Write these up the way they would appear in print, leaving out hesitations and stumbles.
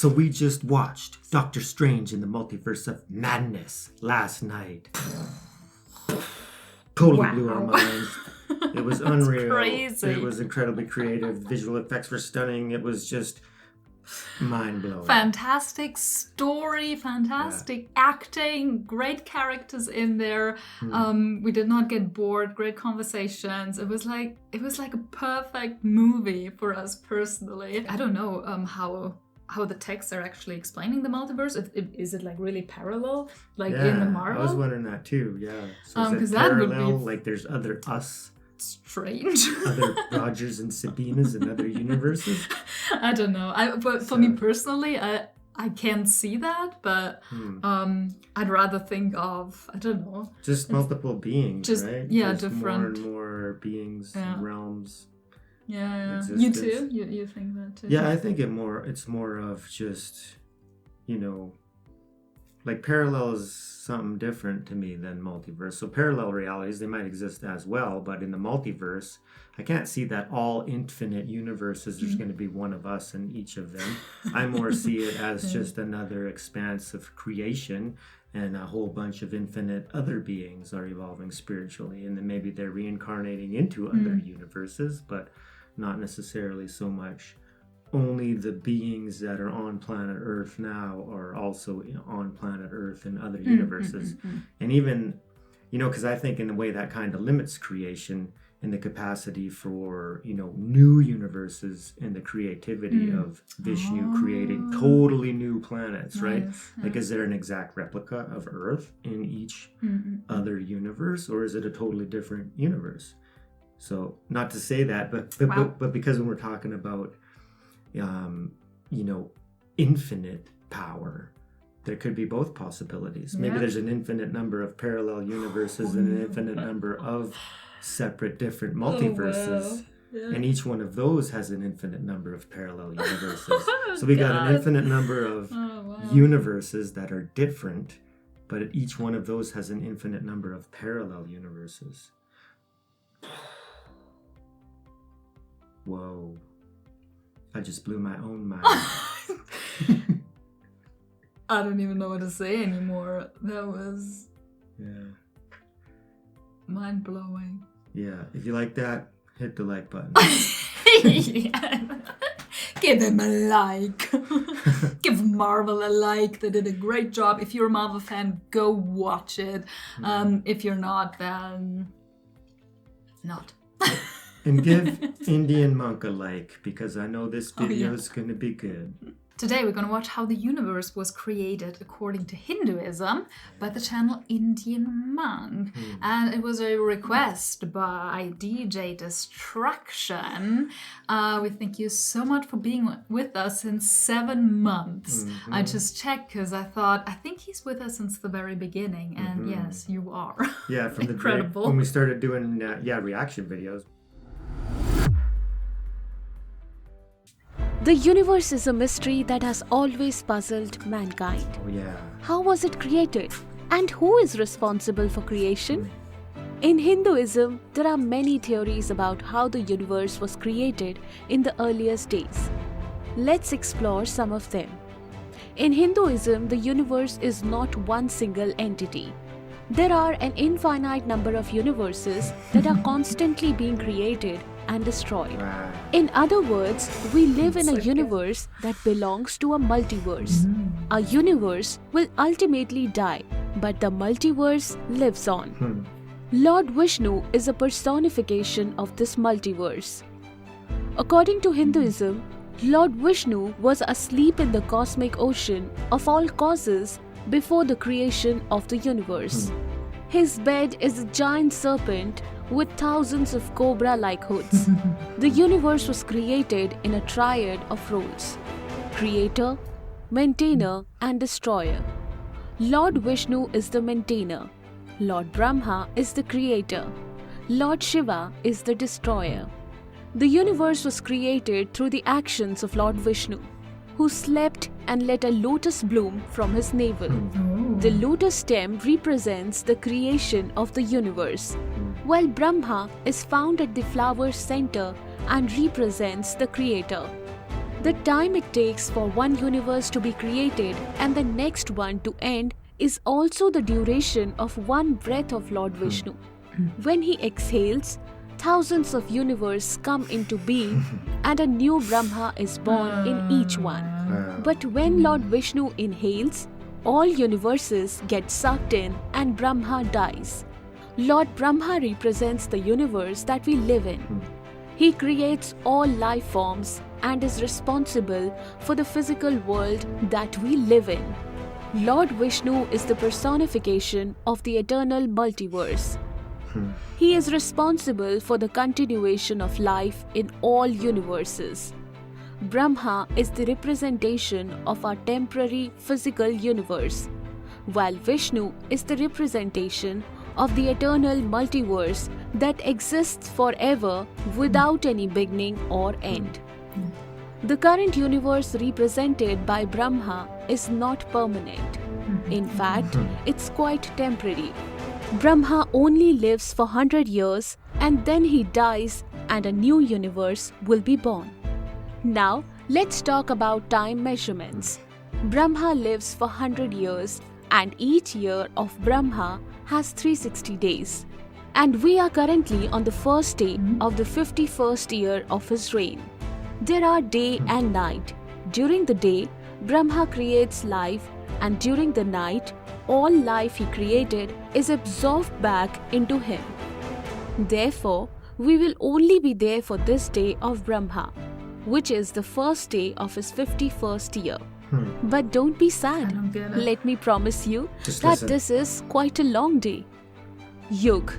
So we just watched Doctor Strange in the Multiverse of Madness last night. Totally blew our minds. It was unreal. Crazy. It was incredibly creative. Visual effects were stunning. It was just mind-blowing. Fantastic story, fantastic acting, great characters in there. We did not get bored, great conversations. It was like a perfect movie for us personally. I don't know how the texts are actually explaining the multiverse. Is it like really parallel, like in the Marvel? I was wondering that too. Yeah, so is it that parallel? would be Like there's other us. Strange. Other Rogers and Sabinas in other universes? I don't know. But for me personally, I can't see that, but I'd rather think of, I don't know. Just multiple beings, right? Yeah, just different. More and more beings, realms. Yeah. Existence. You too? You think that too? Yeah, I think it's more of just, like parallel is something different to me than multiverse. So parallel realities, they might exist as well, but in the multiverse, I can't see that all infinite universes, there's going to be one of us in each of them. I more see it as just another expanse of creation, and a whole bunch of infinite other beings are evolving spiritually, and then maybe they're reincarnating into other universes, but not necessarily so much only the beings that are on planet Earth now are also on planet Earth in other universes. And even, because I think in a way that kind of limits creation in the capacity for, new universes and the creativity of Vishnu creating totally new planets, right? Like, is there an exact replica of Earth in each other universe, or is it a totally different universe? So, not to say that, but because when we're talking about infinite power, there could be both possibilities. Maybe there's an infinite number of parallel universes and an infinite number of separate different multiverses. And each one of those has an infinite number of parallel universes. So we got an infinite number of universes that are different, but each one of those has an infinite number of parallel universes. Whoa. I just blew my own mind. I don't even know what to say anymore. That was mind-blowing. Yeah, if you like that, hit the like button. Give him a like. Give Marvel a like. They did a great job. If you're a Marvel fan, go watch it. If you're not, then not. And give Indian Monk a like, because I know this video is going to be good. Today we're going to watch how the universe was created according to Hinduism by the channel Indian Monk. And it was a request by DJ Destruction. We thank you so much for being with us since 7 months. I just checked because I think he's with us since the very beginning. And yes, you are. Yeah, from the incredible. When we started doing reaction videos. The universe is a mystery that has always puzzled mankind. Oh yeah. How was it created? And who is responsible for creation? In Hinduism, there are many theories about how the universe was created in the earliest days. Let's explore some of them. In Hinduism, the universe is not one single entity. There are an infinite number of universes that are constantly being created and destroyed. Right. In other words, we live in a universe that belongs to a multiverse. A universe will ultimately die, but the multiverse lives on. Lord Vishnu is a personification of this multiverse. According to Hinduism, Lord Vishnu was asleep in the cosmic ocean of all causes before the creation of the universe. His bed is a giant serpent with thousands of cobra-like hoods. The universe was created in a triad of roles: creator, maintainer, and destroyer. Lord Vishnu is the maintainer. Lord Brahma is the creator. Lord Shiva is the destroyer. The universe was created through the actions of Lord Vishnu, who slept and let a lotus bloom from his navel. The lotus stem represents the creation of the universe, while Brahma is found at the flower's center and represents the creator. The time it takes for one universe to be created and the next one to end is also the duration of one breath of Lord Vishnu. When he exhales, thousands of universes come into being and a new Brahma is born in each one. But when Lord Vishnu inhales, all universes get sucked in and Brahma dies. Lord Brahma represents the universe that we live in. He creates all life forms and is responsible for the physical world that we live in. Lord Vishnu is the personification of the eternal multiverse. He is responsible for the continuation of life in all universes. Brahma is the representation of our temporary physical universe, while Vishnu is the representation of the eternal multiverse that exists forever without any beginning or end. The current universe represented by Brahma is not permanent. In fact, it's quite temporary. Brahma only lives for 100 years and then he dies and a new universe will be born. Now, let's talk about time measurements. Brahma lives for 100 years and each year of Brahma has 360 days. And we are currently on the first day of the 51st year of his reign. There are day and night. During the day, Brahma creates life, and during the night, all life he created is absorbed back into him. Therefore, we will only be there for this day of Brahma, which is the first day of his 51st year. But don't be sad. Let me promise you that this is quite a long day. Yug,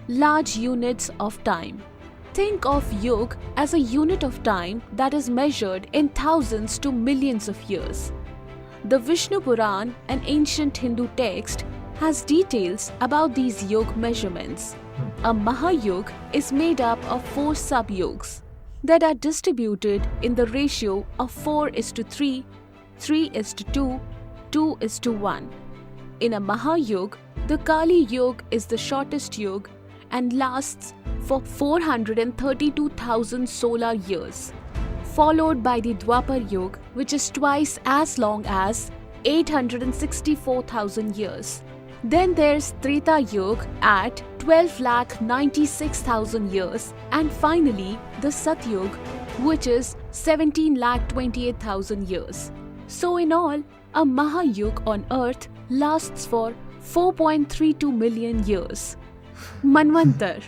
large units of time. Think of Yug as a unit of time that is measured in thousands to millions of years. The Vishnu Puran, an ancient Hindu text, has details about these Yug measurements. A Mahayug is made up of 4 sub-yugs that are distributed in the ratio of 4:3, 3:2, 2:1. In a Mahayug, the Kali Yug is the shortest yug and lasts for 432,000 solar years, followed by the Dwapar Yug, which is twice as long as 864,000 years. Then there's Treta Yug at 12,96,000 years, and finally the Satyug, which is 17,28,000 years. So in all, a Mahayug on Earth lasts for 4.32 million years. Manvantar.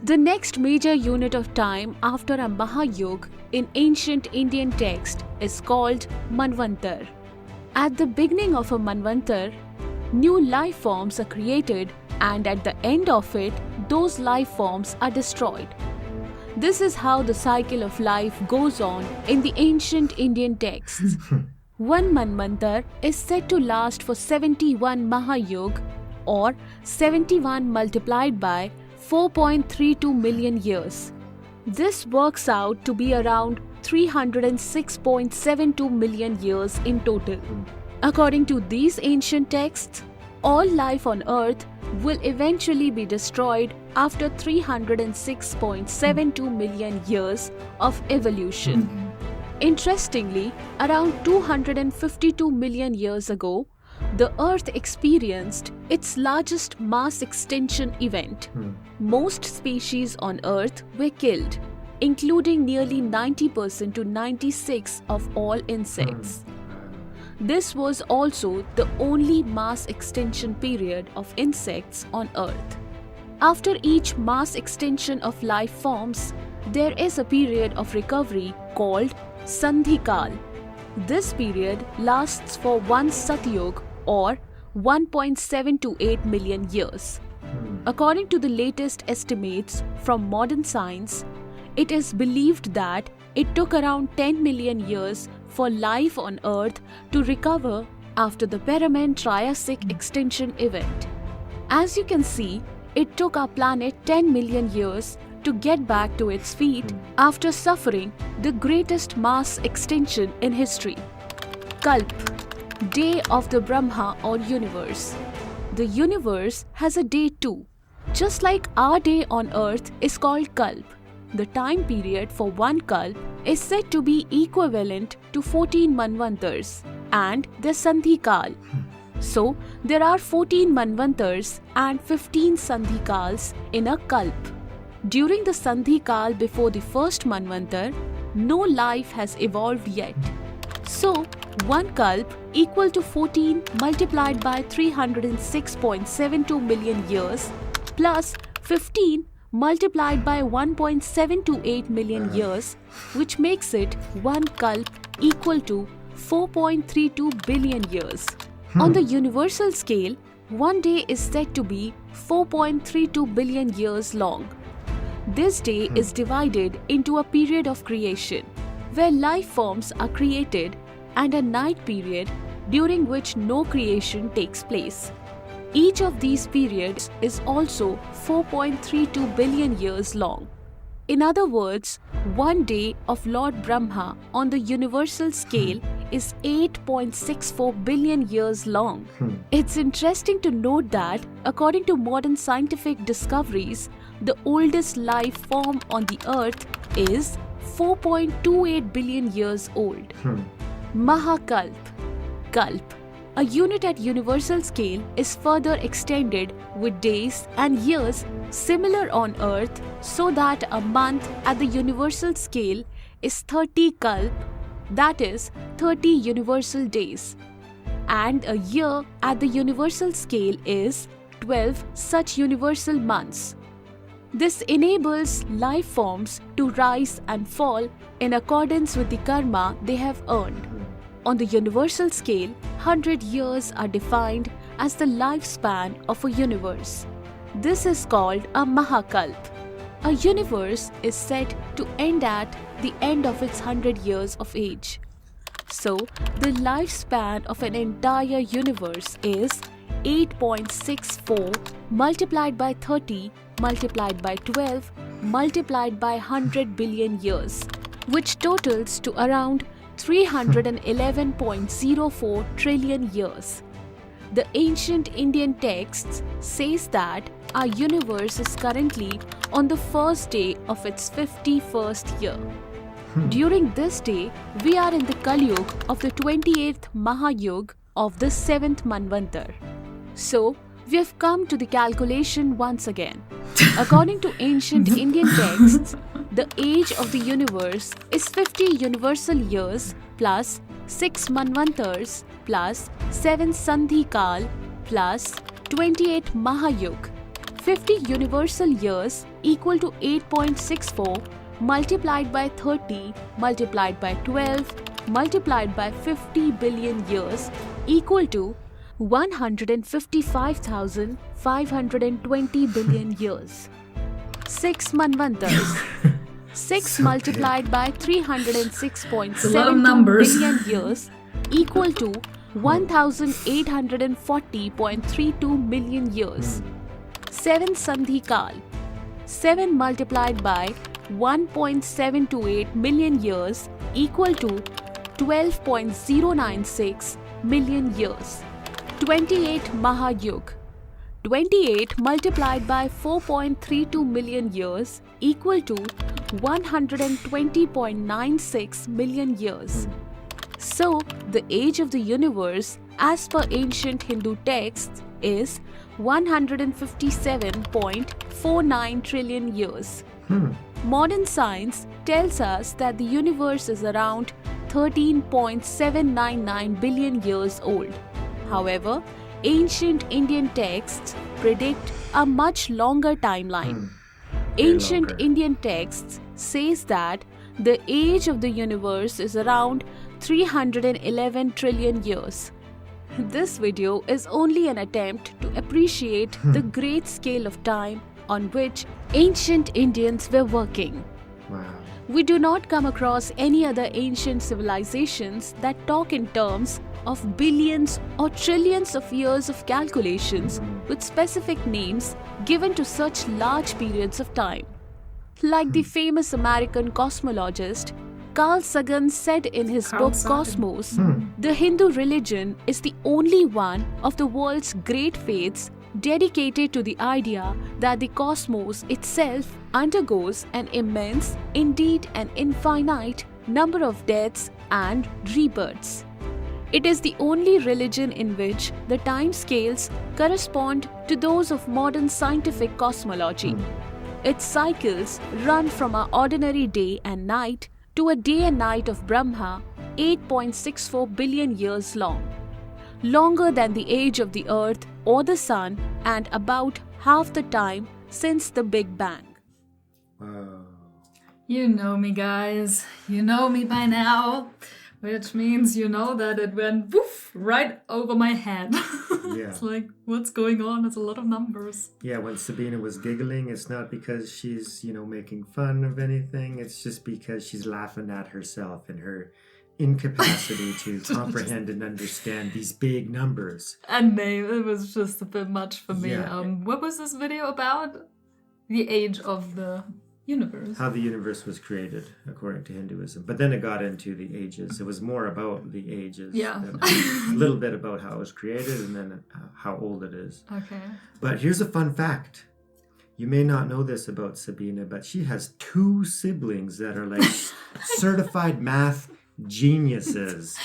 The next major unit of time after a Mahayug in ancient Indian text is called Manvantar. At the beginning of a Manvantar, new life forms are created, and at the end of it, those life forms are destroyed. This is how the cycle of life goes on in the ancient Indian texts. One Manvantar is said to last for 71 Mahayug, or 71 multiplied by 4.32 million years. This works out to be around 306.72 million years in total. According to these ancient texts, all life on Earth will eventually be destroyed after 306.72 million years of evolution. Interestingly, around 252 million years ago, the Earth experienced its largest mass extinction event. Most species on Earth were killed, including nearly 90% to 96% of all insects. This was also the only mass extinction period of insects on Earth. After each mass extinction of life forms, there is a period of recovery called Sandhikal. This period lasts for one Satyug, or 1.728 million years. According to the latest estimates from modern science, it is believed that it took around 10 million years for life on Earth to recover after the Permian-Triassic extinction event. As you can see, it took our planet 10 million years to get back to its feet after suffering the greatest mass extinction in history. Kalp, day of the Brahma or universe. The universe has a day too. Just like our day on Earth is called Kalp, the time period for one Kalp is said to be equivalent to 14 Manvantars and their Sandhi Kal. So, there are 14 Manvantars and 15 Sandhi Kals in a Kalp. During the Sandhi Kal before the first Manvantar, no life has evolved yet. So, one Kalp equal to 14 multiplied by 306.72 million years plus 15 multiplied by 1.728 million years, which makes it one Kalp equal to 4.32 billion years. On the universal scale, one day is said to be 4.32 billion years long. This day is divided into a period of creation, where life forms are created, and a night period during which no creation takes place. Each of these periods is also 4.32 billion years long. In other words, one day of Lord Brahma on the universal scale is 8.64 billion years long. It's interesting to note that, according to modern scientific discoveries, the oldest life form on the earth is 4.28 billion years old. Mahakalp, Kalp, a unit at universal scale, is further extended with days and years similar on earth, so that a month at the universal scale is 30 Kalp, that is 30 universal days, and a year at the universal scale is 12 such universal months. This enables life forms to rise and fall in accordance with the karma they have earned. On the universal scale, 100 years are defined as the lifespan of a universe. This is called a Mahakalp. A universe is said to end at the end of its 100 years of age. So, the lifespan of an entire universe is 8.64 multiplied by 30 multiplied by 12 multiplied by 100 billion years, which totals to around 311.04 trillion years. The ancient Indian texts says that our universe is currently on the first day of its 51st year. During this day, we are in the Kali Yuga of the 28th Mahayuga of the 7th Manvantar. So, we have come to the calculation once again. According to ancient Indian texts, the age of the universe is 50 universal years plus 6 Manvantars plus 7 Sandhi Kal plus 28 Mahayuga. 50 universal years equal to 8.64 multiplied by 30 multiplied by 12 multiplied by 50 billion years equal to 155,520 billion years. 6 Manvantars. 6 multiplied by 306.72 billion years equal to 1,840.32 million years. 7 Sandhi Kal. 7 multiplied by 1.728 million years equal to 12.096 million years. 28 Mahayuga. 28 multiplied by 4.32 million years equal to 120.96 million years. So, the age of the universe as per ancient Hindu texts is 157.49 trillion years. Modern science tells us that the universe is around 13.799 billion years old. However, ancient Indian texts predict a much longer timeline. Ancient Indian texts says that the age of the universe is around 311 trillion years. This video is only an attempt to appreciate the great scale of time on which ancient Indians were working. Wow. We do not come across any other ancient civilizations that talk in terms of billions or trillions of years of calculations with specific names given to such large periods of time. Like the famous American cosmologist Carl Sagan said in his book Cosmos, the Hindu religion is the only one of the world's great faiths dedicated to the idea that the cosmos itself undergoes an immense, indeed an infinite, number of deaths, and rebirths. It is the only religion in which the time scales correspond to those of modern scientific cosmology. Its cycles run from our ordinary day and night to a day and night of Brahma, 8.64 billion years long, longer than the age of the Earth or the Sun, and about half the time since the Big Bang. Wow. You know me, guys. You know me by now. Which means you know that it went woof right over my head. Yeah. It's like, what's going on? It's a lot of numbers. Yeah, when Sabina was giggling, it's not because she's, making fun of anything. It's just because she's laughing at herself and her incapacity to comprehend and understand these big numbers. And it was just a bit much for me. Yeah. What was this video about? The age of the universe. How the universe was created, according to Hinduism. But then it got into the ages. It was more about the ages. Yeah. A little bit about how it was created and then how old it is. Okay. But here's a fun fact. You may not know this about Sabina, but she has 2 siblings that are like certified math geniuses.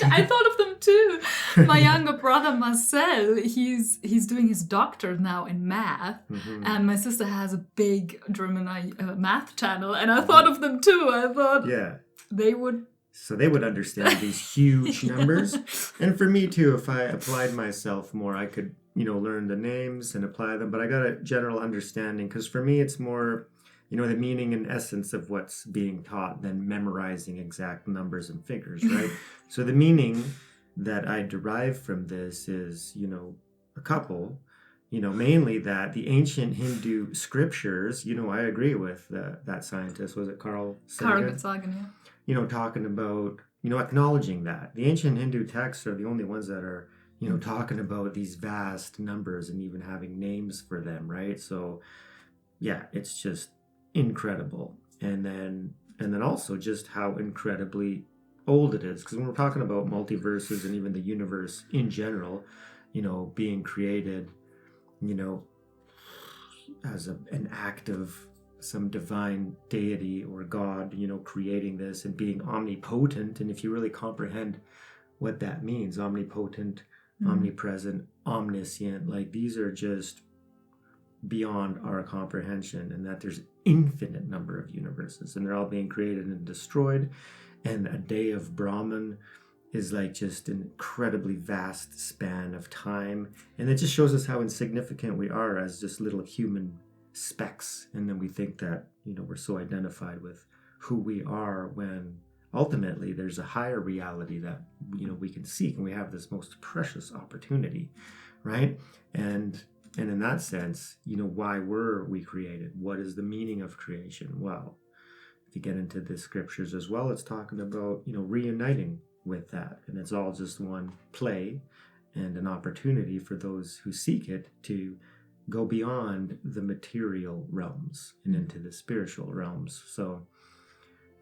I thought of them too. My younger brother Marcel, he's doing his doctorate now in math, and my sister has a big German math channel, and I thought of them too. I thought they would. So they would understand these huge numbers, and for me too, if I applied myself more, I could learn the names and apply them. But I got a general understanding because for me, it's more. The meaning and essence of what's being taught than memorizing exact numbers and figures, right? So the meaning that I derive from this is, a couple, mainly that the ancient Hindu scriptures, I agree with that scientist, was it Carl Sagan? Carl Sagan, yeah. Talking about, acknowledging that. The ancient Hindu texts are the only ones that are, talking about these vast numbers and even having names for them, right? So, yeah, it's just incredible. And then also just how incredibly old it is, because when we're talking about multiverses and even the universe in general, being created as an act of some divine deity or God, creating this and being omnipotent. And if you really comprehend what that means, omnipotent, omnipresent, omniscient, like these are just beyond our comprehension, and that there's infinite number of universes and they're all being created and destroyed, and a day of Brahman is like just an incredibly vast span of time, and it just shows us how insignificant we are as just little human specks. And then we think that we're so identified with who we are, when ultimately there's a higher reality that we can seek, and we have this most precious opportunity, right? And in that sense, why were we created? What is the meaning of creation? Well, if you get into the scriptures as well, it's talking about, reuniting with that. And it's all just one play and an opportunity for those who seek it to go beyond the material realms and into the spiritual realms. So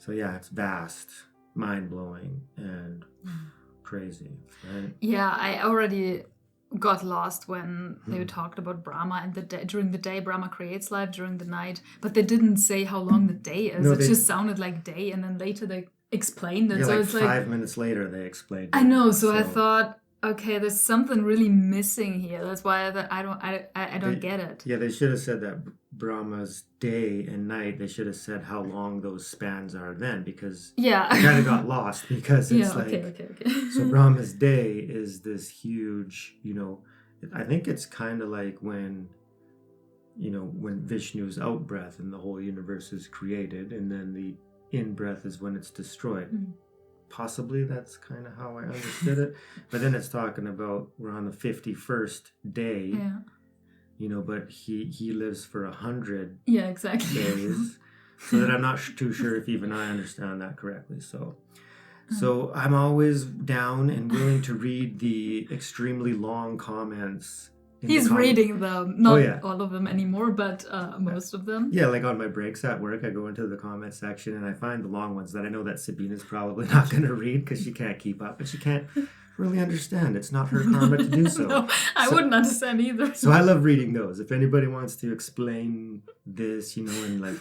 yeah, it's vast, mind-blowing, and crazy, right? Yeah, I already got lost when they talked about Brahma and the day. During the day, Brahma creates life, during the night, but they didn't say how long the day is. It just sounded like day, and then later they explained it. Yeah, so like it's 5 minutes later they explained it. I know, so I thought, okay, there's something really missing here. That's why I don't get it. Yeah, they should have said that Brahma's day and night. They should have said how long those spans are then, because I kind of got lost, because it's okay. So Brahma's day is this huge, I think it's kind of like when Vishnu's out breath and the whole universe is created, and then the in breath is when it's destroyed. Possibly that's kind of how I understood it. But then it's talking about we're on the 51st day. Yeah. But he lives for 100 days. So that I'm not too sure if even I understand that correctly. So I'm always down and willing to read the extremely long comments. He's reading them, not all of them anymore, but most of them. Yeah, like on my breaks at work, I go into the comment section and I find the long ones that I know that Sabina's probably not going to read because she can't keep up, but she can't really understand. It's not her karma to do so. No, I wouldn't understand either. So I love reading those. If anybody wants to explain this, and like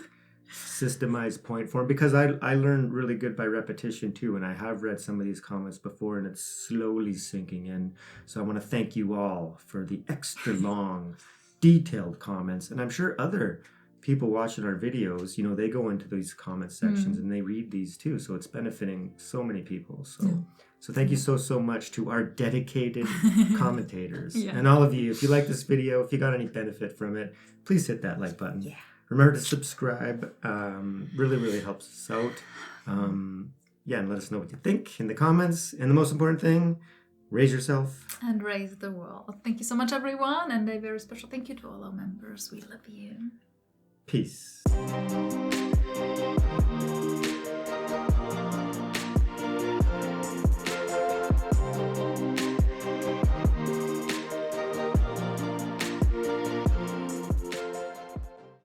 systemized point form, because I learned really good by repetition too, and I have read some of these comments before and it's slowly sinking in. So I want to thank you all for the extra long detailed comments, and I'm sure other people watching our videos, you know, they go into these comment sections and they read these too, so it's benefiting so many people. So thank you so much to our dedicated commentators. And all of you, if you like this video, if you got any benefit from it, please hit that like button. Remember to subscribe. Really helps us out. And let us know what you think in the comments. And the most important thing, raise yourself. And raise the world. Thank you so much, everyone. And a very special thank you to all our members. We love you. Peace.